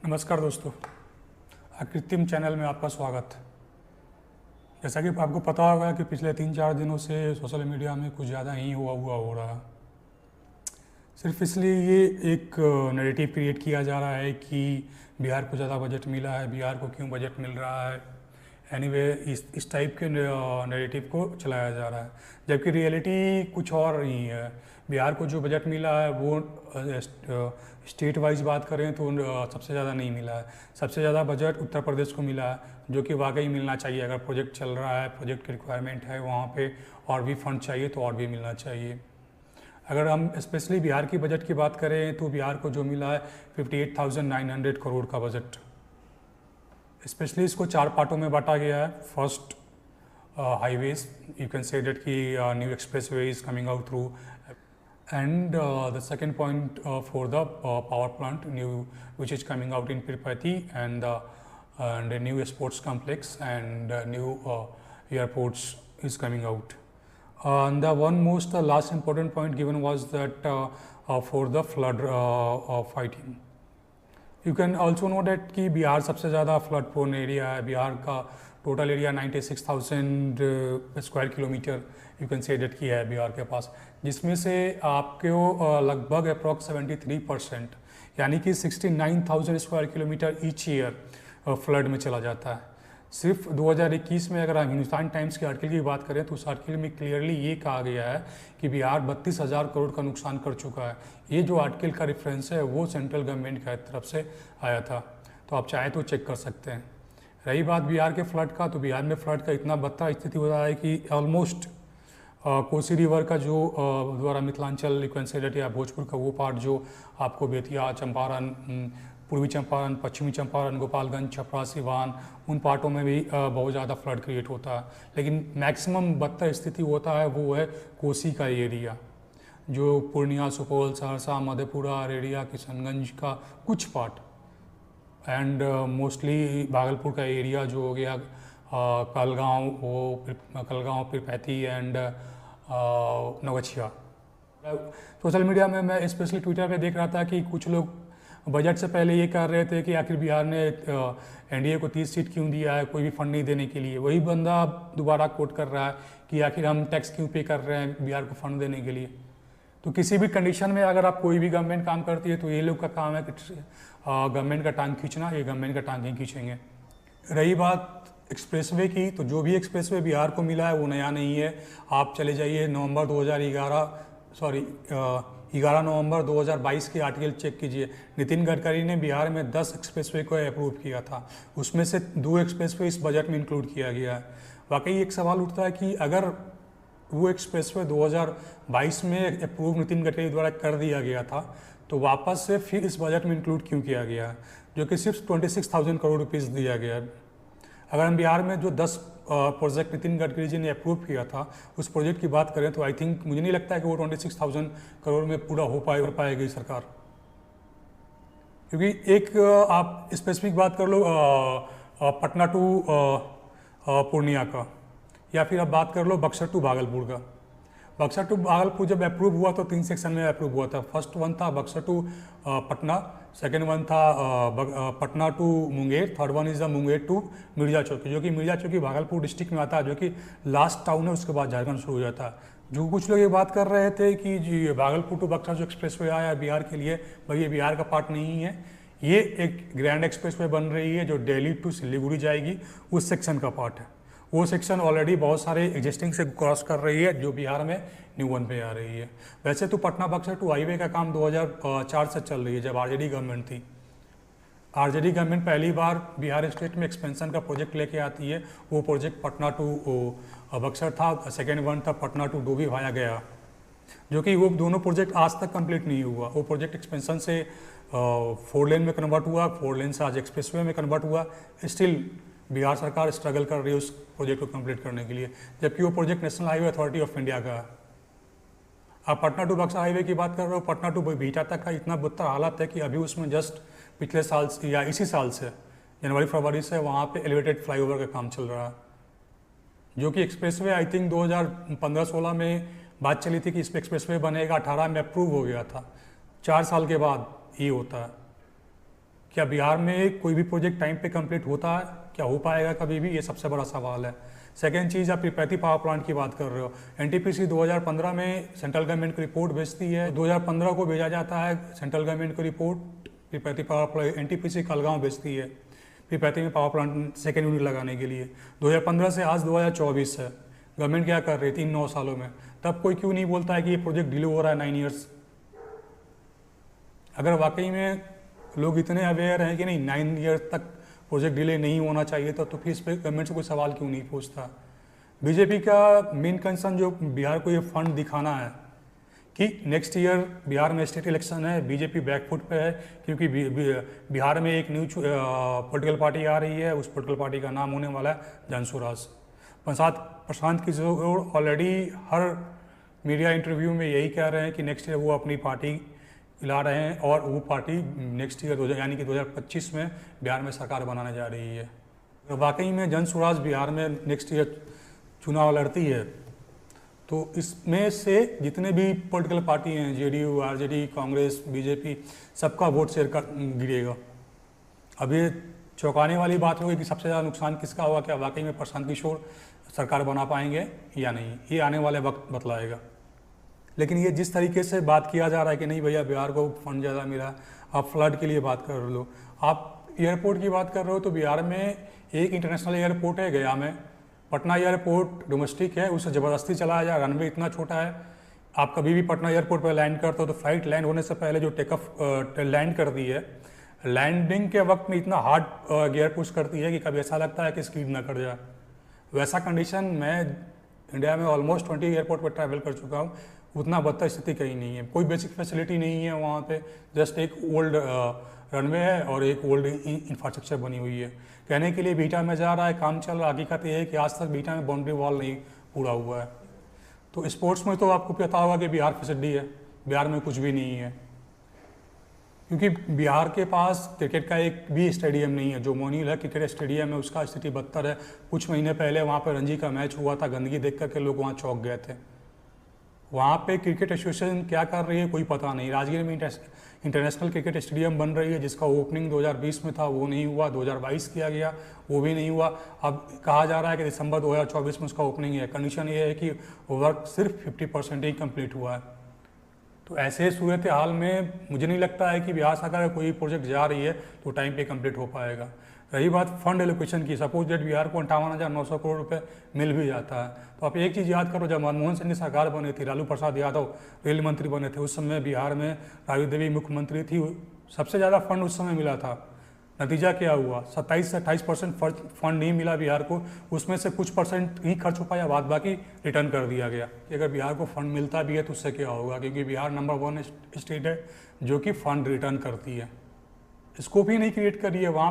नमस्कार दोस्तों, कृत्रिम चैनल में आपका स्वागत। जैसा कि आपको पता होगा कि पिछले 3-4 दिनों से सोशल मीडिया में कुछ ज़्यादा ही हुआ हो रहा है। सिर्फ इसलिए ये एक नैरेटिव क्रिएट किया जा रहा है कि बिहार को ज़्यादा बजट मिला है, बिहार को क्यों बजट मिल रहा है। एनीवे इस टाइप के नैरेटिव को चलाया जा रहा है, जबकि रियलिटी कुछ और ही है। बिहार को जो बजट मिला है वो स्टेट वाइज बात करें तो सबसे ज़्यादा नहीं मिला है। सबसे ज़्यादा बजट उत्तर प्रदेश को मिला है, जो कि वाकई मिलना चाहिए। अगर प्रोजेक्ट चल रहा है, प्रोजेक्ट की रिक्वायरमेंट है, वहाँ पे और भी फंड चाहिए तो और भी मिलना चाहिए। अगर हम स्पेशली बिहार की बजट की बात करें तो बिहार को जो मिला है 58,900 करोड़ का बजट। स्पेशली इसको 4 पार्टों में बांटा गया है। First, highways, you can say that कि new expressway is coming out through, and the second point for the power plant new which is coming out in Tirupati, and a new sports complex and new airports is coming out. And the one most last important point given was that for the flood fighting. You can also know that कि बिहार सबसे ज़्यादा flood prone area है। बिहार का total area 96,000 square kilometre you can say that की है बिहार के पास, जिसमें से आपको लगभग अप्रॉक्स 73% यानी कि 69,000 square kilometre each year flood में चला जाता है। सिर्फ 2021 में अगर हम हिंदुस्तान टाइम्स के आर्टिकल की बात करें तो उस आर्टिकल में क्लियरली ये कहा गया है कि बिहार 32,000 करोड़ का नुकसान कर चुका है। ये जो आर्टिकल का रेफरेंस है वो सेंट्रल गवर्नमेंट की तरफ से आया था, तो आप चाहे तो चेक कर सकते हैं। रही बात बिहार के फ्लड का, तो बिहार में फ्लड का इतना बदतर स्थिति हो रहा है कि ऑलमोस्ट कोसी रिवर का जो द्वारा Mithilanchal you can say that या भोजपुर का वो पार्ट जो आपको बेतिया, चंपारण, पूर्वी चंपारण, पश्चिमी चंपारण, गोपालगंज, छपरा, सिवान, उन पार्टों में भी बहुत ज़्यादा फ्लड क्रिएट होता है। लेकिन मैक्सिमम बदतर स्थिति होता है वो है कोसी का एरिया, जो पूर्णिया, सुपौल, सहरसा, मधेपुरा, अररिया, किशनगंज का कुछ पार्ट एंड मोस्टली भागलपुर का एरिया जो हो गया, Kahalgaon, Pirpainti and Naugachhia. Social media में मैं स्पेशली ट्विटर पे देख रहा था कि कुछ लोग बजट से पहले ये कह रहे थे कि आखिर बिहार ने एनडीए को 30 सीट क्यों दिया है, कोई भी फंड नहीं देने के लिए। वही बंदा दोबारा कोट कर रहा है कि आखिर हम टैक्स क्यों पे कर रहे हैं बिहार को फंड देने के लिए। तो किसी भी कंडीशन में अगर आप कोई भी गवर्नमेंट काम करती है तो ये लोग का काम है कि गवर्नमेंट का टांग खींचना, ये गवर्नमेंट का टांग ही खींचेंगे। रही बात एक्सप्रेसवे की, तो जो भी एक्सप्रेसवे बिहार को मिला है वो नया नहीं है। आप चले जाइए 11 नवंबर 2022 के आर्टिकल चेक कीजिए। नितिन गडकरी ने बिहार में 10 एक्सप्रेसवे को अप्रूव किया था, उसमें से 2 एक्सप्रेसवे इस बजट में इंक्लूड किया गया है। वाकई एक सवाल उठता है कि अगर वो एक्सप्रेसवे 2022 में अप्रूव नितिन गडकरी द्वारा कर दिया गया था तो वापस से फिर इस बजट में इंक्लूड क्यों किया गया है, जो कि सिर्फ 26,000 करोड़ रुपीज़ दिया गया है। अगर हम बिहार में जो 10 प्रोजेक्ट नितिन गडकरी जी ने अप्रूव किया था उस प्रोजेक्ट की बात करें तो आई थिंक मुझे नहीं लगता है कि वो 26,000 करोड़ में पूरा हो पाएगी सरकार। क्योंकि एक आप स्पेसिफिक बात कर लो पटना टू पूर्णिया का, या फिर आप बात कर लो बक्सर टू भागलपुर का। बक्सर टू भागलपुर जब अप्रूव हुआ तो 3 सेक्शन में अप्रूव हुआ था। फर्स्ट वन था Buxar to Patna, second one था Patna to Munger, third one is the Munger to Mirza Chowki, जो कि मिर्जा चौकी भागलपुर डिस्ट्रिक्ट में आता है, जो कि लास्ट टाउन है, उसके बाद झारखंड शुरू हो जाता है। जो कुछ लोग ये बात कर रहे थे कि जी भागलपुर टू बक्सर जो एक्सप्रेस वे आया बिहार के लिए, भाई ये बिहार का पार्ट नहीं है। ये एक ग्रैंड एक्सप्रेस वे बन रही है जो दिल्ली टू सिलीगुड़ी जाएगी, उस सेक्शन का पार्ट है। वो सेक्शन ऑलरेडी बहुत सारे एग्जिस्टिंग से क्रॉस कर रही है, जो बिहार में न्यू वन पे आ रही है। वैसे तो पटना बक्सर टू हाईवे का काम 2004 से चल रही है, जब आरजेडी गवर्नमेंट थी। आरजेडी गवर्नमेंट पहली बार बिहार स्टेट में एक्सपेंशन का प्रोजेक्ट लेके आती है। वो प्रोजेक्ट पटना टू बक्सर था, सेकेंड वन था पटना टू डोभी वाया गया, जो कि वो दोनों प्रोजेक्ट आज तक कंप्लीट नहीं हुआ। वो प्रोजेक्ट एक्सपेंशन से 4 लेन में कन्वर्ट हुआ, 4 लेन से आज एक्सप्रेसवे में कन्वर्ट हुआ। स्टिल बिहार सरकार स्ट्रगल कर रही है उस प्रोजेक्ट को कंप्लीट करने के लिए, जबकि वो project national highway authority of India का है। आप पटना टू बक्सर हाईवे की बात कर रहे हो, पटना टू बीटा तक का इतना बदतर हालत है कि अभी उसमें जस्ट पिछले साल से या इसी साल से जनवरी फरवरी से वहाँ पे एलिवेटेड फ्लाईओवर का काम चल रहा है, जो कि एक्सप्रेसवे आई थिंक 2015-16 में बात चली थी कि इस पर एक्सप्रेसवे बनेगा, 18 में अप्रूव हो गया था। 4 साल के बाद ये होता है क्या बिहार में कोई भी प्रोजेक्ट टाइम पे कंप्लीट होता है, क्या हो पाएगा कभी भी, ये सबसे बड़ा सवाल है। सेकेंड चीज़, आप प्रीपैथी पावर प्लांट की बात कर रहे हो। एनटीपीसी 2015 में सेंट्रल गवर्नमेंट को रिपोर्ट भेजती है, 2015 को भेजा जाता है सेंट्रल गवर्नमेंट को report Pirpainti power plant, NTPC Kahalgaon भेजती है प्रीपैथी में पावर प्लांट सेकेंड यूनिट लगाने के लिए। 2015 से आज 2024 है, गवर्नमेंट क्या कर रही थी इन 9 सालों में, तब कोई क्यों नहीं बोलता है कि ये प्रोजेक्ट डिले हो रहा है 9 ईयर्स। अगर वाकई में लोग इतने अवेयर हैं कि नहीं 9 ईयर तक प्रोजेक्ट डिले नहीं होना चाहिए तो फिर इस पर गवर्नमेंट से कोई सवाल क्यों नहीं पूछता। बीजेपी का मेन कंसर्न जो बिहार को ये फंड दिखाना है कि नेक्स्ट ईयर बिहार में स्टेट इलेक्शन है, बीजेपी बैकफुट पे है, क्योंकि बिहार में एक न्यू पॉलिटिकल पार्टी आ रही है, उस पॉलिटिकल पार्टी का नाम होने वाला है जनसुराज। प्रशांत किशोर ऑलरेडी हर मीडिया इंटरव्यू में यही कह रहे हैं कि नेक्स्ट ईयर वो अपनी पार्टी ला रहे हैं और वो पार्टी नेक्स्ट ईयर यानी कि 2025 में बिहार में सरकार बनाने जा रही है। तो वाकई में जनसुराज बिहार में नेक्स्ट ईयर चुनाव लड़ती है तो इसमें से जितने भी पॉलिटिकल पार्टी हैं, जेडीयू, आरजेडी, कांग्रेस, बीजेपी, सबका वोट शेयर का गिरेगा। अब ये चौंकाने वाली बात होगी कि सबसे ज़्यादा नुकसान किसका होगा, क्या वाकई में प्रशांत किशोर सरकार बना पाएंगे या नहीं, ये आने वाले वक्त बतलाएगा। लेकिन ये जिस तरीके से बात किया जा रहा है कि नहीं भैया बिहार को फंड ज़्यादा मिला, आप फ्लड के लिए बात कर लो, आप एयरपोर्ट की बात कर रहे हो, तो बिहार में एक इंटरनेशनल एयरपोर्ट है गया में, पटना एयरपोर्ट डोमेस्टिक है, उसे ज़बरदस्ती चलाया जाए, रनवे इतना छोटा है। आप कभी भी पटना एयरपोर्ट पर लैंड करते हो तो फ्लाइट लैंड होने से पहले जो टेक ऑफ लैंड करती है, लैंडिंग के वक्त में इतना हार्ड गियर पुश करती है कि कभी ऐसा लगता है कि स्पीड ना कर जाए। वैसा कंडीशन मैं इंडिया में ऑलमोस्ट 20 एयरपोर्ट पर ट्रैवल कर चुका हूँ, उतना बदतर स्थिति कहीं नहीं है, कोई बेसिक फैसिलिटी नहीं है वहाँ पे, जस्ट एक ओल्ड रनवे है और एक ओल्ड इंफ्रास्ट्रक्चर बनी हुई है। कहने के लिए बीटा में जा रहा है, काम चल रहा है, हकीकत ये है कि आज तक बीटा में बाउंड्री वॉल नहीं पूरा हुआ है। तो स्पोर्ट्स में तो आपको पता होगा कि बिहार फिसड्डी है, बिहार में कुछ भी नहीं है, क्योंकि बिहार के पास क्रिकेट का एक भी स्टेडियम नहीं है। जो मोनील है क्रिकेट स्टेडियम है, उसका स्थिति बदतर है। कुछ महीने पहले वहाँ पर रणजी का मैच हुआ था, गंदगी देख करके लोग वहाँ चौंक गए थे। वहाँ पे क्रिकेट एसोसिएशन क्या कर रही है कोई पता नहीं। राजगीर में इंटरनेशनल क्रिकेट स्टेडियम बन रही है जिसका ओपनिंग 2020 में था, वो नहीं हुआ, 2022 किया गया, वो भी नहीं हुआ। अब कहा जा रहा है कि दिसंबर 2024 में उसका ओपनिंग है। कंडीशन ये है कि वर्क सिर्फ 50% ही कंप्लीट हुआ है। तो ऐसे सूरत हाल में मुझे नहीं लगता है कि बिहार सरकार कोई प्रोजेक्ट जा रही है तो टाइम पे कंप्लीट हो पाएगा। रही बात फंड एलोकेशन की, सपोज डेट बिहार को 58,900 करोड़ रुपए मिल भी जाता है, तो आप एक चीज़ याद करो, जब मनमोहन सिंह की सरकार बनी थी, लालू प्रसाद यादव रेल मंत्री बने थे, उस समय बिहार में राबड़ी देवी मुख्यमंत्री थी, सबसे ज़्यादा फंड उस समय मिला था। नतीजा क्या हुआ, 27 से 28% फंड नहीं मिला बिहार को, उसमें से कुछ परसेंट ही खर्च हो पाया, बाद बाकी रिटर्न कर दिया गया। कि अगर बिहार को फंड मिलता भी है तो उससे क्या होगा, क्योंकि बिहार नंबर 1 स्टेट है जो कि फंड रिटर्न करती है। स्कोप ही नहीं क्रिएट करी है वहाँ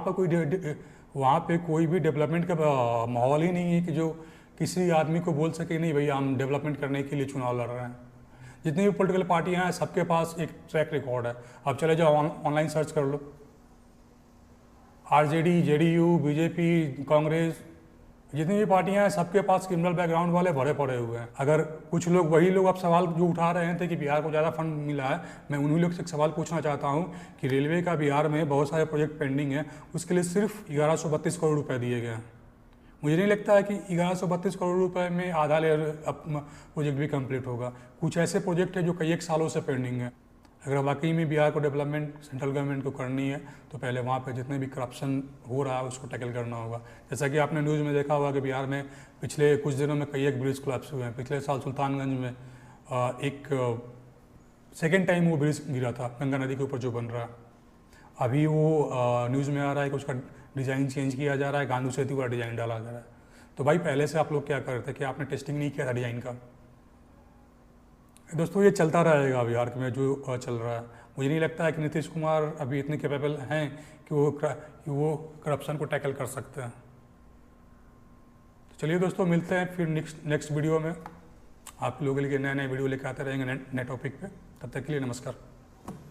पे कोई भी डेवलपमेंट का माहौल ही नहीं है कि जो किसी आदमी को बोल सके नहीं भैया हम डेवलपमेंट करने के लिए चुनाव लड़ रहे हैं। जितनी भी पॉलिटिकल पार्टियाँ हैं सबके पास एक ट्रैक रिकॉर्ड है। अब चले जाओ ऑनलाइन सर्च कर लो, आरजेडी, जेडीयू, बीजेपी, कांग्रेस, जितनी भी पार्टियां हैं सबके पास क्रिमिनल बैकग्राउंड वाले भरे पड़े हुए हैं। अगर कुछ लोग वही लोग अब सवाल जो उठा रहे थे कि बिहार को ज़्यादा फंड मिला है, मैं उन्हीं लोग से एक सवाल पूछना चाहता हूं कि रेलवे का बिहार में बहुत सारे प्रोजेक्ट पेंडिंग है, उसके लिए सिर्फ 1132 करोड़ रुपये दिए गए हैं। मुझे नहीं लगता है कि 1132 करोड़ रुपये में आधा लेयर प्रोजेक्ट भी कंप्लीट होगा। कुछ ऐसे प्रोजेक्ट है जो कई एक सालों से पेंडिंग है। अगर वाकई में बिहार को डेवलपमेंट सेंट्रल गवर्नमेंट को करनी है तो पहले वहाँ पे जितने भी करप्शन हो रहा है उसको टैकल करना होगा। जैसा कि आपने न्यूज़ में देखा होगा कि बिहार में पिछले कुछ दिनों में कई एक ब्रिज कोलैप्स हुए हैं। पिछले साल सुल्तानगंज में एक सेकेंड टाइम वो ब्रिज गिरा था गंगा नदी के ऊपर जो बन रहा है। अभी वो न्यूज़ में आ रहा है कि उसका डिज़ाइन चेंज किया जा रहा है, गांधी सेतु का डिज़ाइन डाला जा रहा है। तो भाई पहले से आप लोग क्या कर रहे थे कि आपने टेस्टिंग नहीं किया था डिज़ाइन का? दोस्तों ये चलता रहेगा बिहार में जो चल रहा है। मुझे नहीं लगता है कि नीतीश कुमार अभी इतने कैपेबल हैं कि वो करप्शन को टैकल कर सकते हैं। तो चलिए दोस्तों मिलते हैं फिर नेक्स्ट वीडियो में। आप लोगों के लिए नए नए वीडियो लेकर आते रहेंगे नए टॉपिक पे। तब तक के लिए नमस्कार।